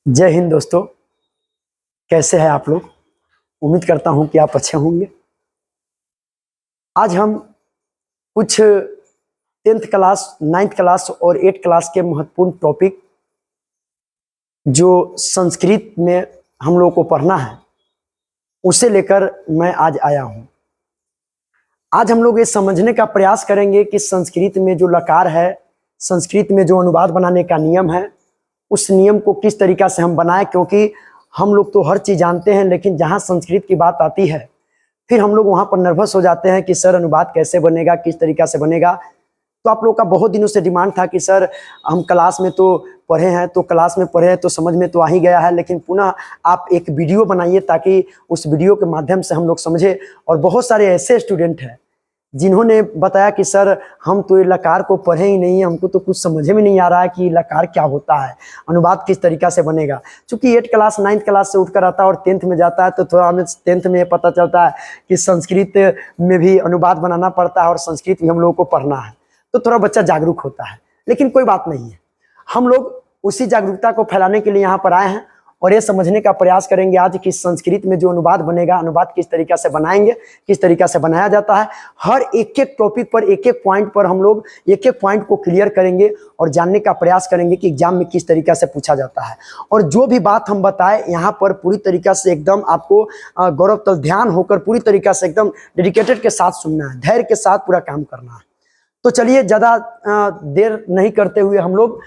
जय हिंद दोस्तों। कैसे हैं आप लोग? उम्मीद करता हूं कि आप अच्छे होंगे। आज हम कुछ 10th क्लास 9th क्लास और 8th क्लास के महत्वपूर्ण टॉपिक जो संस्कृत में हम लोगों को पढ़ना है उसे लेकर मैं आज आया हूं। आज हम लोग ये समझने का प्रयास करेंगे कि संस्कृत में जो लकार है, संस्कृत में जो अनुवाद बनाने का नियम है, उस नियम को किस तरीका से हम बनाएं, क्योंकि हम लोग तो हर चीज़ जानते हैं लेकिन जहाँ संस्कृत की बात आती है फिर हम लोग वहाँ पर नर्वस हो जाते हैं कि सर अनुवाद कैसे बनेगा, किस तरीका से बनेगा। तो आप लोग का बहुत दिनों से डिमांड था कि सर हम क्लास में तो पढ़े हैं, तो क्लास में पढ़े हैं तो समझ में तो आ ही गया है, लेकिन पुनः आप एक वीडियो बनाइए ताकि उस वीडियो के माध्यम से हम लोग समझे। और बहुत सारे ऐसे स्टूडेंट हैं जिन्होंने बताया कि सर हम तो ये लकार को पढ़े ही नहीं, हमको तो कुछ समझ में नहीं आ रहा है कि लकार क्या होता है, अनुवाद किस तरीका से बनेगा। क्योंकि 8th क्लास 9th क्लास से उठकर आता है और 10th में जाता है तो थोड़ा हमें 10th में पता चलता है कि संस्कृत में भी अनुवाद बनाना पड़ता है और संस्कृत भी हम लोगों को पढ़ना है, तो थोड़ा बच्चा जागरूक होता है। लेकिन कोई बात नहीं है, हम लोग उसी जागरूकता को फैलाने के लिए यहाँ पर आए हैं और ये समझने का प्रयास करेंगे आज कि संस्कृत में जो अनुवाद बनेगा, अनुवाद किस तरीका से बनाएंगे, किस तरीका से बनाया जाता है। हर एक एक टॉपिक पर, एक एक पॉइंट पर हम लोग एक एक पॉइंट को क्लियर करेंगे और जानने का प्रयास करेंगे कि एग्जाम में किस तरीका से पूछा जाता है। और जो भी बात हम बताएं यहाँ पर पूरी तरीका से एकदम आपको गौरव ध्यान होकर पूरी तरीका से एकदम डेडिकेटेड के साथ सुनना है, धैर्य के साथ पूरा काम करना है। तो चलिए ज़्यादा देर नहीं करते हुए हम लोग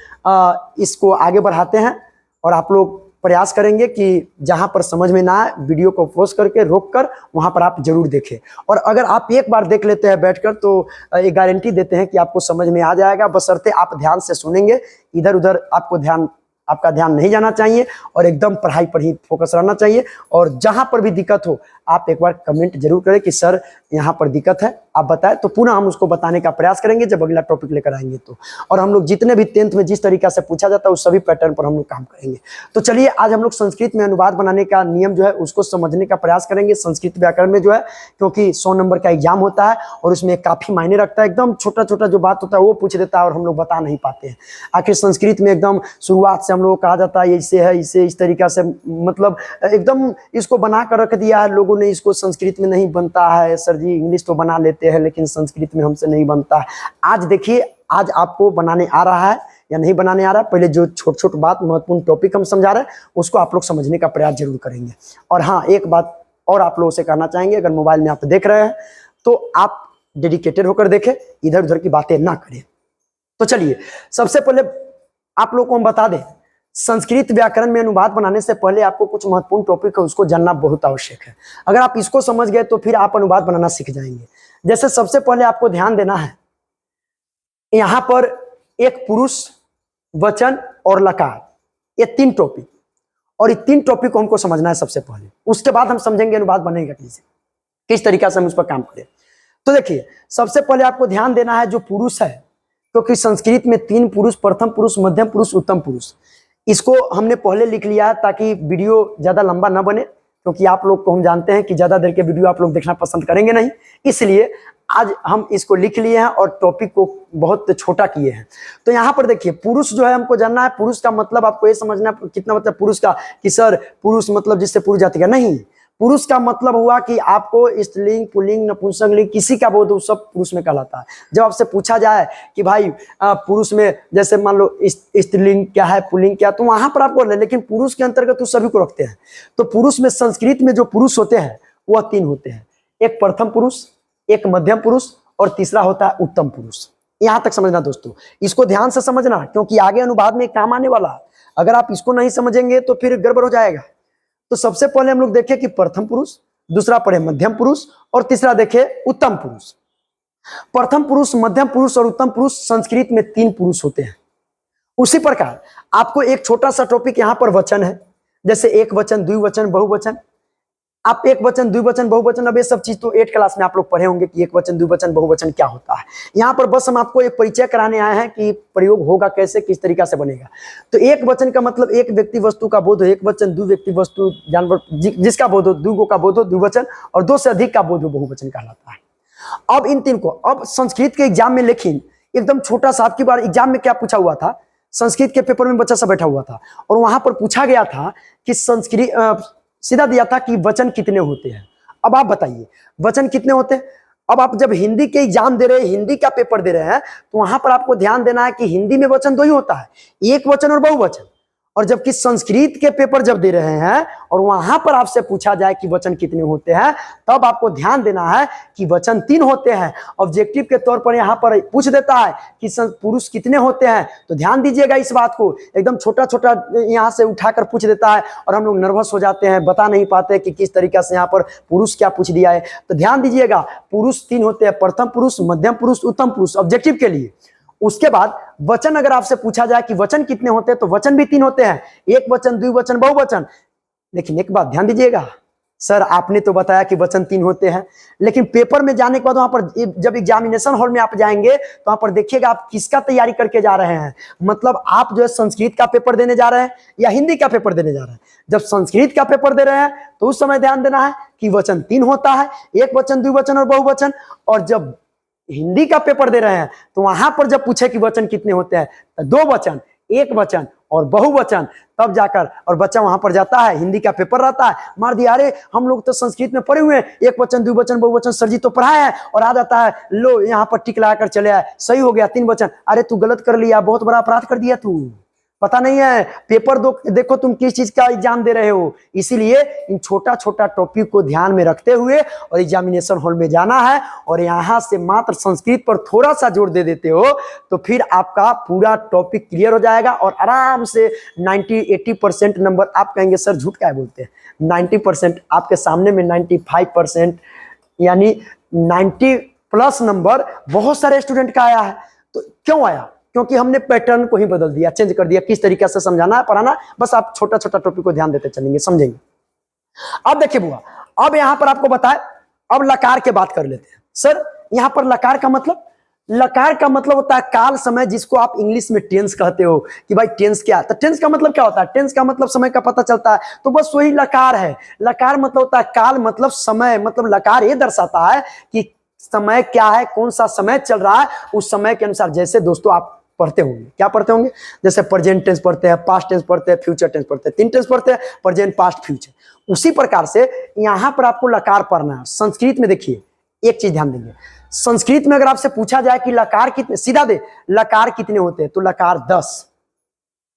इसको आगे बढ़ाते हैं और आप लोग प्रयास करेंगे कि जहां पर समझ में ना आए वीडियो को पॉज करके रोक कर वहां पर आप जरूर देखें। और अगर आप एक बार देख लेते हैं बैठकर तो ये गारंटी देते हैं कि आपको समझ में आ जाएगा, बशर्ते आप ध्यान से सुनेंगे। इधर उधर आपका ध्यान नहीं जाना चाहिए और एकदम पढ़ाई पर ही फोकस रहना चाहिए। और जहां पर भी दिक्कत हो आप एक बार कमेंट जरूर करें कि सर यहाँ पर दिक्कत है, आप बताएं, तो पुनः हम उसको बताने का प्रयास करेंगे जब अगला टॉपिक लेकर आएंगे तो। और हम लोग जितने भी 10th में जिस तरीका से पूछा जाता है उस सभी पैटर्न पर हम लोग काम करेंगे। तो चलिए आज हम लोग संस्कृत में अनुवाद बनाने का नियम जो है उसको समझने का प्रयास करेंगे। संस्कृत व्याकरण में जो है, क्योंकि 100 नंबर का एग्जाम होता है और उसमें काफी मायने रखता है, एकदम छोटा छोटा जो बात होता है वो पूछ देता है और हम लोग बता नहीं पाते हैं। आखिर संस्कृत में एकदम शुरुआत से हम लोग कहा जाता है ऐसे है, इसे इस तरीका से, मतलब एकदम इसको बना कर रख दिया है लोगों ने, इसको संस्कृत में नहीं बनता है सर जी, इंग्लिश तो बना लेते हैं लेकिन संस्कृत में हमसे नहीं बनता है। आज देखिए, आज आपको बनाने आ रहा है या नहीं बनाने आ रहा है, पहले जो छोट छोट बात महत्वपूर्ण टॉपिक हम समझा रहे हैं उसको आप लोग समझने का प्रयास जरूर करेंगे। और हाँ, एक बात और आप लोगों से कहना चाहेंगे, अगर मोबाइल में आप देख रहे हैं तो आप डेडिकेटेड होकर देखें, इधर उधर की बातें ना करें। तो चलिए सबसे पहले आप लोग को हम बता दें, संस्कृत व्याकरण में अनुवाद बनाने से पहले आपको कुछ महत्वपूर्ण टॉपिक है उसको जानना बहुत आवश्यक है। अगर आप इसको समझ गए तो फिर आप अनुवाद बनाना सीख जाएंगे। जैसे सबसे पहले आपको ध्यान देना है, यहां पर एक पुरुष, वचन और लकार, ये 3 टॉपिक, और ये 3 टॉपिक को हमको समझना है सबसे पहले। उसके बाद हम समझेंगे अनुवाद बनेगा कैसे, किस तरीका से हम उस पर काम करें। तो देखिए सबसे पहले आपको ध्यान देना है जो पुरुष है, क्योंकि संस्कृत में 3 पुरुष, प्रथम पुरुष, मध्यम पुरुष, उत्तम पुरुष, इसको हमने पहले लिख लिया है ताकि वीडियो ज़्यादा लंबा ना बने, क्योंकि आप लोग को हम जानते हैं कि ज़्यादा देर के वीडियो आप लोग देखना पसंद करेंगे नहीं, इसलिए आज हम इसको लिख लिए हैं और टॉपिक को बहुत छोटा किए हैं। तो यहाँ पर देखिए पुरुष जो है हमको जानना है, पुरुष का मतलब आपको ये समझना है कितना मतलब पुरुष का, कि सर पुरुष मतलब जिससे पुरुष जाति का नहीं, पुरुष का मतलब हुआ कि आपको स्त्रीलिंग, पुल्लिंग, नपुंसकलिंग किसी का बोध सब पुरुष में कहलाता है। जब आपसे पूछा जाए कि भाई पुरुष में जैसे मान लो स्त्रीलिंग क्या है, पुल्लिंग क्या, तो वहां पर आपको, लेकिन पुरुष के अंतर्गत तो सभी को रखते हैं। तो पुरुष में संस्कृत में जो पुरुष होते हैं वह 3 होते हैं, एक प्रथम पुरुष, एक मध्यम पुरुष और तीसरा होता है उत्तम पुरुष। यहां तक समझना दोस्तों, इसको ध्यान से समझना क्योंकि आगे अनुवाद में काम आने वाला। अगर आप इसको नहीं समझेंगे तो फिर गड़बड़ हो जाएगा। तो सबसे पहले हम लोग देखें कि प्रथम पुरुष, दूसरा पढ़े मध्यम पुरुष और तीसरा देखे उत्तम पुरुष। प्रथम पुरुष, मध्यम पुरुष और उत्तम पुरुष, संस्कृत में 3 पुरुष होते हैं। उसी प्रकार आपको एक छोटा सा टॉपिक यहाँ पर वचन है, जैसे एक वचन, द्विवचन, बहुवचन। आप एक वचन, द्विवचन, बहुवचन, अब ये सब चीज तो 8th क्लास में आप लोग पढ़े होंगे कि एक वचन, द्विवचन, बहुवचन क्या होता है। यहाँ पर बस हम आपको एक परिचय कराने आए हैं कि प्रयोग होगा कैसे, किस तरीका से बनेगा। तो एक वचन का मतलब एक व्यक्ति वस्तु का बोध हो, एक वचन, दो व्यक्ति वस्तु जानवर जिसका बोध हो, दो का बोध हो द्विवचन, और 2 से अधिक का बोध हो बहुवचन कहलाता है। अब इन 3 को, अब संस्कृत के एग्जाम में लेकिन एकदम छोटा सा, आपकी बार एग्जाम में क्या पूछा हुआ था, संस्कृत के पेपर में बच्चा सब बैठा हुआ था और वहां पर पूछा गया था कि संस्कृत सीधा दिया था कि वचन कितने होते हैं। अब आप बताइए वचन कितने होते हैं। अब आप जब हिंदी के एग्जाम दे रहे हैं, हिंदी का पेपर दे रहे हैं, तो वहां पर आपको ध्यान देना है कि हिंदी में वचन दो ही होता है, एक वचन और बहुवचन। और जबकि संस्कृत के पेपर जब दे रहे हैं और वहां पर आपसे पूछा जाए कि वचन कितने होते हैं, तब आपको ध्यान देना है कि वचन 3 होते हैं। ऑब्जेक्टिव के तौर पर यहां पर पूछ देता है कि पुरुष कितने होते हैं, तो ध्यान दीजिएगा इस बात को। एकदम छोटा छोटा यहां से उठाकर पूछ देता है और हम लोग नर्वस हो जाते हैं, बता नहीं पाते कि किस तरीके से यहाँ पर पुरुष क्या पूछ दिया है। तो ध्यान दीजिएगा, पुरुष 3 होते हैं, प्रथम पुरुष, मध्यम पुरुष, उत्तम पुरुष, ऑब्जेक्टिव के लिए। उसके बाद वचन अगर आपसे पूछा जाए कि वचन कितने होते हैं, तो वचन भी 3 होते हैं, एक वचन, द्विवचन, बहुवचन। लेकिन एक बात ध्यान दीजिएगा, सर आपने तो बताया कि वचन 3 होते हैं, लेकिन पेपर में जाने के बाद वहां पर जब एग्जामिनेशन हॉल में आप जाएंगे तो वहां पर देखिएगा आप किसका तैयारी करके जा रहे हैं। मतलब आप जो है संस्कृत का पेपर देने जा रहे हैं या हिंदी का पेपर देने जा रहे हैं। जब संस्कृत का पेपर दे रहे हैं तो उस समय ध्यान देना है कि वचन 3 होता है, एक वचन, द्विवचन और बहुवचन। और जब हिंदी का पेपर दे रहे हैं तो वहां पर जब पूछे कि वचन कितने होते हैं, तो 2 वचन, एक वचन और बहुवचन, तब जाकर और बच्चा वहां पर जाता है। हिंदी का पेपर रहता है, मार दिया, अरे हम लोग तो संस्कृत में पढ़े हुए हैं, एक वचन, द्विवचन, बहुवचन सर जी तो पढ़ाए हैं, और आ जाता है लो यहाँ पर टिक लगाकर चले आए, सही हो गया 3 वचन। अरे तू गलत कर लिया, बहुत बड़ा अपराध कर दिया तू, पता नहीं है पेपर देखो तुम किस चीज का एग्जाम दे रहे हो। इसीलिए इन छोटा छोटा टॉपिक को ध्यान में रखते हुए और एग्जामिनेशन हॉल में जाना है, और यहां से मात्र संस्कृत पर थोड़ा सा जोर दे देते हो तो फिर आपका पूरा टॉपिक क्लियर हो जाएगा और आराम से 90-80% नंबर। आप कहेंगे सर झूठ क्या बोलते हैं, 90% आपके सामने में 95% यानी 90+ नंबर बहुत सारे स्टूडेंट का आया है। तो क्यों आया? क्योंकि हमने पैटर्न को ही बदल दिया, चेंज कर दिया, किस तरीके से समझाना है, पढ़ाना। बस आप छोटा छोटा टॉपिक को ध्यान देते चलेंगे, समझेंगे। अब देखिए बुआ, अब यहां पर आपको बताए, अब लकार के बात कर लेते हैं। सर यहां पर लकार का मतलब होता है काल समय, जिसको आप इंग्लिश में टेंस कहते हो कि भाई टेंस क्या है। तो टेंस का मतलब क्या होता है? टेंस का मतलब समय का पता चलता है, तो बस वही लकार है। लकार मतलब होता है काल, मतलब समय, मतलब लकार ये दर्शाता है कि समय क्या है, कौन सा समय चल रहा है, उस समय के अनुसार। जैसे दोस्तों आप पढ़ते होंगे, क्या पढ़ते होंगे? जैसे प्रेजेंट टेंस पढ़ते हैं, पास्ट टेंस पढ़ते हैं, फ्यूचर टेंस पढ़ते हैं, 3 टेंस पढ़ते हैं, प्रेजेंट, पास्ट, फ्यूचर। उसी प्रकार से यहां पर आपको लकार पढ़ना है। संस्कृत में देखिए एक चीज ध्यान देंगे, संस्कृत में अगर आपसे पूछा जाए कि लकार कितने, सीधा दे लकार कितने होते हैं, तो लकार 10।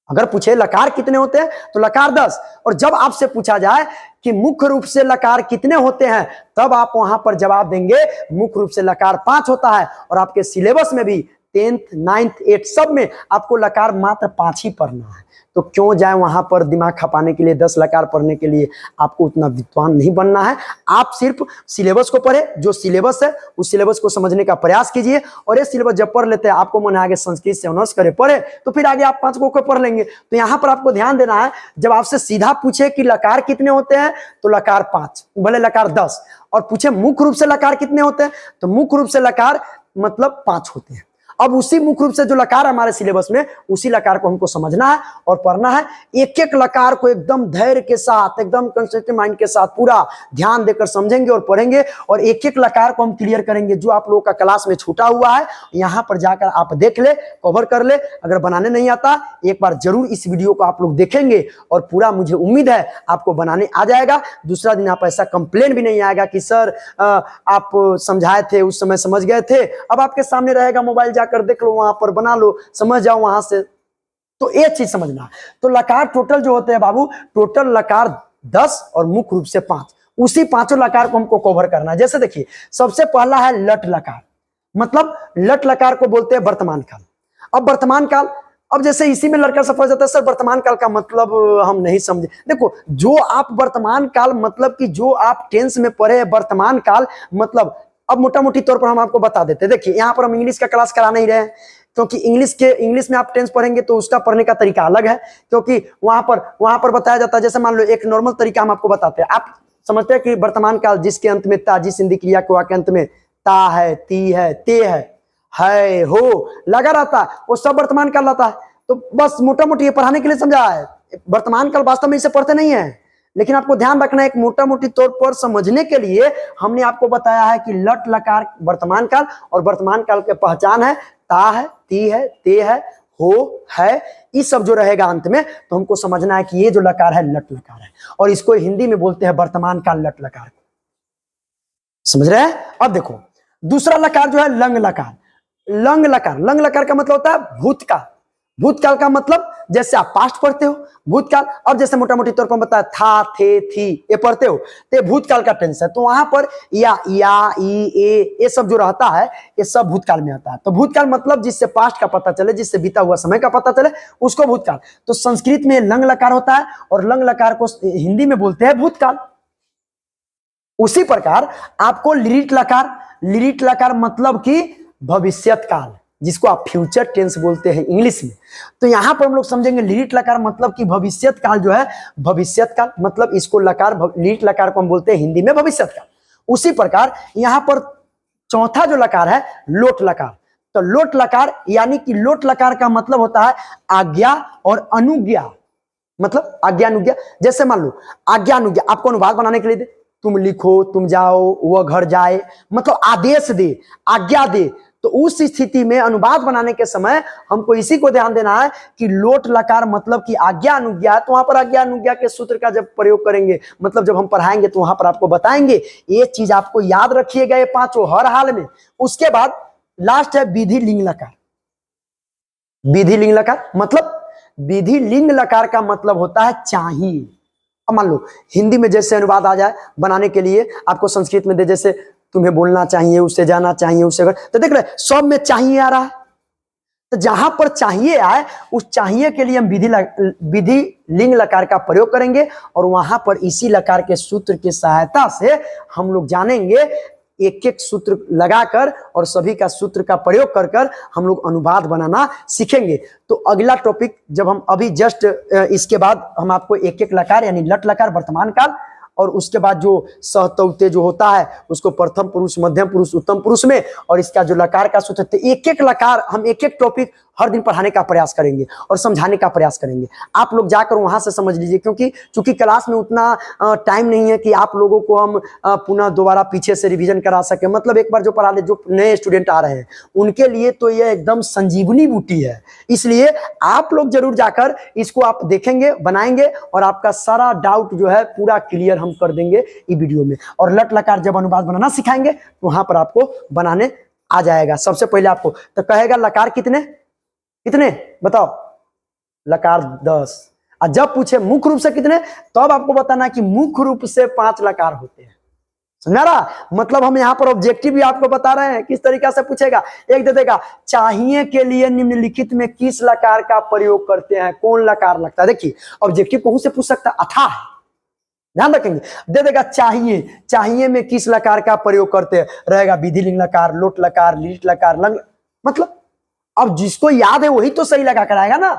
अगर पूछे लकार कितने होते हैं तो लकार 10। और जब आपसे पूछा जाए कि मुख्य रूप से लकार कितने होते हैं, तब आप वहां पर जवाब देंगे मुख्य रूप से लकार 5 होता है। और आपके सिलेबस में भी 10th, 9th, 8th सब में आपको लकार मात्र 5 ही पढ़ना है। तो क्यों जाए वहां पर दिमाग खपाने के लिए, 10 लकार पढ़ने के लिए? आपको उतना विद्वान नहीं बनना है। आप सिर्फ सिलेबस को पढ़े, जो सिलेबस है उस सिलेबस को समझने का प्रयास कीजिए। और ये सिलेबस जब पढ़ लेते हैं, आपको मन आगे संस्कृत से ऑनर्स करे पढ़े, तो फिर आगे आप 5 को पढ़ लेंगे। तो यहाँ पर आपको ध्यान देना है, जब आपसे सीधा पूछे कि लकार कितने होते हैं तो लकार 5, भले लकार 10। और पूछे मुख्य रूप से लकार कितने होते हैं, तो मुख्य रूप से लकार मतलब 5 होते हैं। अब उसी मुख्य रूप से जो लकार हमारे सिलेबस में, उसी लकार को हमको समझना है और पढ़ना है। एक एक लकार को एकदम धैर्य के साथ, एकदम कंसंट्रेटेड माइंड के साथ पूरा ध्यान देकर समझेंगे और पढ़ेंगे, और एक एक लकार को हम क्लियर करेंगे। जो आप लोगों का क्लास में छूटा हुआ है, यहाँ पर जाकर आप देख ले, कवर कर ले। अगर बनाने नहीं आता, एक बार जरूर इस वीडियो को आप लोग देखेंगे और पूरा मुझे उम्मीद है आपको बनाने आ जाएगा। दूसरा दिन आप ऐसा कंप्लेन भी नहीं आएगा कि सर आप समझाए थे, उस समय समझ गए थे, अब आपके सामने रहेगा मोबाइल, कर देख लो, वहां पर बना लो, समझ जाओ वहां से। तो एक चीज समझना, तो लकार टोटल जो होते हैं बाबू, टोटल लकार 10 और मुख्य रूप से 5, उसी 5 लकार को हमको कवर करना है। जैसे देखिए सबसे पहला है लट लकार, मतलब लट लकार को बोलते हैं वर्तमान काल। अब वर्तमान काल, अब जैसे इसी में लड़का सफल जाता है, सर वर्तमान काल का मतलब हम नहीं समझे। देखो, जो आप वर्तमान काल मतलब कि जो आप टेंस में पढ़े वर्तमान काल मतलब, अब मोटा मोटी तौर पर हम आपको बता देते हैं। देखिए यहाँ पर हम इंग्लिश का क्लास करा नहीं रहे हैं, क्योंकि इंग्लिश में आप टेंस पढ़ेंगे तो उसका पढ़ने का तरीका अलग है, क्योंकि वहां पर बताया जाता है। जैसे मान लो एक नॉर्मल तरीका हम आपको बताते हैं। आप समझते हैं कि वर्तमान काल जिसके अंत में ता, जिस हिंदी क्रिया के वाक्य अंत में ता है, ती है, ते है, हो लगा रहता है, वो सब वर्तमान काल रहता है। तो बस मोटा मोटी ये पढ़ाने के लिए समझा है। वर्तमान काल वास्तव में इसे पढ़ते नहीं है, लेकिन आपको ध्यान रखना है, एक मोटा मोटी तौर पर समझने के लिए हमने आपको बताया है कि लट लकार वर्तमान काल, और वर्तमान काल के पहचान है ता है, ती है, ते है, हो, है, ये सब जो रहेगा अंत में, तो हमको समझना है कि ये जो लकार है लट लकार है, और इसको हिंदी में बोलते हैं वर्तमान काल लट लकार। समझ रहे हैं? अब देखो दूसरा लकार जो है लंग लकार। लंग लकार, लंग लकार का मतलब होता है भूतकाल। भूतकाल का मतलब जैसे आप पास्ट पढ़ते हो भूतकाल, अब जैसे मोटा मोटी तौर पर बताया था, थे, थी, ये पढ़ते हो, तो ये भूतकाल का टेंस है। तो वहां पर या, ई, ये सब जो रहता है ये सब भूतकाल में आता है। तो भूतकाल मतलब जिससे पास्ट का पता चले, जिससे बीता हुआ समय का पता चले, उसको भूतकाल। तो संस्कृत में लंग लकार होता है और लंग लकार को हिंदी में बोलते हैं भूतकाल। उसी प्रकार आपको लिरिट लकार, लिरिट लकार मतलब कि भविष्यत काल, जिसको आप फ्यूचर टेंस बोलते हैं इंग्लिश में। तो यहां पर हम लोग समझेंगे लिरिट लकार मतलब कि भविष्यत काल जो है, भविष्यत काल मतलब इसको लकार, लिरिट लकार को हम बोलते हैं हिंदी में भविष्यत काल। उसी प्रकार यहां पर चौथा जो लकार है लोट लकार। तो लोट लकार यानी कि लोट लकार का मतलब होता है आज्ञा और अनुज्ञा, मतलब आज्ञा अनुज्ञा। जैसे मान लो आज्ञा अनुज्ञा, आपको अनुवाद बनाने के लिए दे, तुम लिखो, तुम जाओ, वह घर जाए, मतलब आदेश दे, आज्ञा दे। तो उस स्थिति में अनुवाद बनाने के समय हमको इसी को ध्यान देना है कि लोट लकार मतलब कि आज्ञा अनुज्ञा है। तो वहां पर आज्ञा अनुज्ञा के सूत्र का जब प्रयोग करेंगे, मतलब जब हम पढ़ाएंगे तो वहां पर आपको बताएंगे, ये चीज आपको याद रखिएगा ये पांचों हर हाल में। उसके बाद लास्ट है विधि लिंग लकार। विधि लिंग लकार मतलब, विधि लिंग लकार का मतलब होता है चाहिए। अब मान लो हिंदी में जैसे अनुवाद आ जाए बनाने के लिए, आपको संस्कृत में दे, जैसे तुम्हें बोलना चाहिए, उससे जाना चाहिए, उससे कर, तो देख रहे सब में चाहिए आ रहा है। तो जहां पर चाहिए आए, उस चाहिए के लिए हम विधि लिंग लकार का प्रयोग करेंगे, और वहां पर इसी लकार के सूत्र की सहायता से हम लोग जानेंगे, एक एक सूत्र लगाकर और सभी का सूत्र का प्रयोग कर कर हम लोग अनुवाद बनाना सीखेंगे। तो अगला टॉपिक जब हम अभी जस्ट इसके बाद हम आपको एक एक लकार यानी लट लकार वर्तमान काल, और उसके बाद जो सहतौते जो होता है उसको प्रथम पुरुष, मध्यम पुरुष, उत्तम पुरुष में, और इसका जो लकार का सूत्र, एक एक लकार हम एक एक टॉपिक हर दिन पढ़ाने का प्रयास करेंगे और समझाने का प्रयास करेंगे। आप लोग जाकर वहां से समझ लीजिए, क्योंकि चूंकि क्लास में उतना टाइम नहीं है कि आप लोगों को हम पुनः दोबारा पीछे से रिवीजन करा सके। मतलब एक बार जो पढ़ा ले, जो नए स्टूडेंट आ रहे हैं उनके लिए तो ये एकदम संजीवनी बूटी है। इसलिए आप लोग जरूर जाकर इसको आप देखेंगे, बनाएंगे, और आपका सारा डाउट जो है पूरा क्लियर हम कर देंगे इस वीडियो में। और लट लकार जब अनुवाद बनाना सिखाएंगे तो वहां पर आपको बनाने आ जाएगा। सबसे पहले आपको तो कहेगा लकार कितने कितने बताओ, लकार 10। और जब पूछे मुख्य रूप से कितने, तो अब आपको बताना कि मुख्य रूप से 5 लकार होते हैं। समझा रहा? मतलब हम यहाँ पर ऑब्जेक्टिव भी आपको बता रहे हैं किस तरीका से पूछेगा। एक दे देगा, चाहिए के लिए निम्नलिखित में किस लकार का प्रयोग करते हैं, कौन लकार लगता है। देखिए ऑब्जेक्टिव कहूं से पूछ सकता है, अथाह है, ध्यान रखेंगे। दे देगा चाहिए, चाहिए में किस लकार का प्रयोग करते हैं, रहेगा विधि लिंग लकार, लोट लकार, लिट लकार, लंग। मतलब अब जिसको याद है वही तो सही लगा कर आएगा ना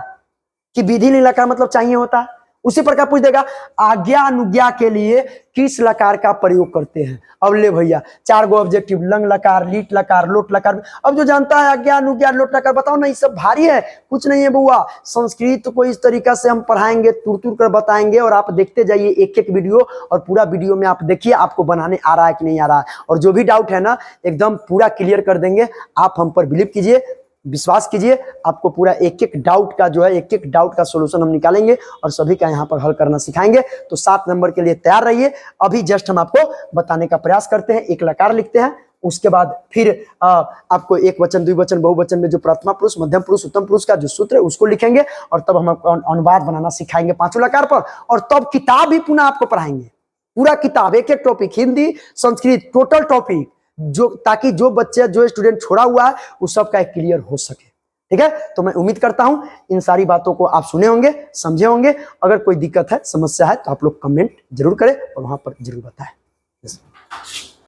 कि विधि लिंग लकार मतलब चाहिए होता है। उसी प्रकार पूछ देगा आज्ञा अनुज्ञा के लिए किस लकार का प्रयोग करते हैं। अब ले भैया 4 गो ऑब्जेक्टिव, लंग लकार, लीट लकार, लोट लकार। अब जो जानता है आज्ञा अनुज्ञा लोट लकार, बताओ ना, ये सब भारी है? कुछ नहीं है बुआ। संस्कृत को इस तरीका से हम पढ़ाएंगे, तुर तुर कर बताएंगे, और आप देखते जाइए एक एक वीडियो, और पूरा वीडियो में आप देखिए आपको बनाने आ रहा है कि नहीं आ रहा है। और जो भी डाउट है ना एकदम पूरा क्लियर कर देंगे। आप हम पर बिलीव कीजिए, विश्वास कीजिए, आपको पूरा एक एक डाउट का जो है, एक एक डाउट का सॉल्यूशन हम निकालेंगे और सभी का यहाँ पर हल करना सिखाएंगे। तो 7 नंबर के लिए तैयार रहिए। अभी जस्ट हम आपको बताने का प्रयास करते हैं। एक लकार लिखते हैं, उसके बाद फिर आपको एक वचन, द्विवचन, बहुवचन में जो प्रथमा पुरुष, मध्यम पुरुष, उत्तम पुरुष का जो सूत्र है उसको लिखेंगे, और तब हम आपको अनुवाद बनाना सिखाएंगे 5 लकार पर। और तब किताब भी पुनः आपको पढ़ाएंगे, पूरा किताब, एक एक topic, Hindi Sanskrit total topic, जो ताकि जो बच्चे, जो स्टूडेंट छोड़ा हुआ है उस सब का क्लियर हो सके। ठीक है? तो मैं उम्मीद करता हूं इन सारी बातों को आप सुने होंगे, समझे होंगे। अगर कोई दिक्कत है, समस्या है, तो आप लोग कमेंट जरूर करें और वहां पर जरूर बताएं।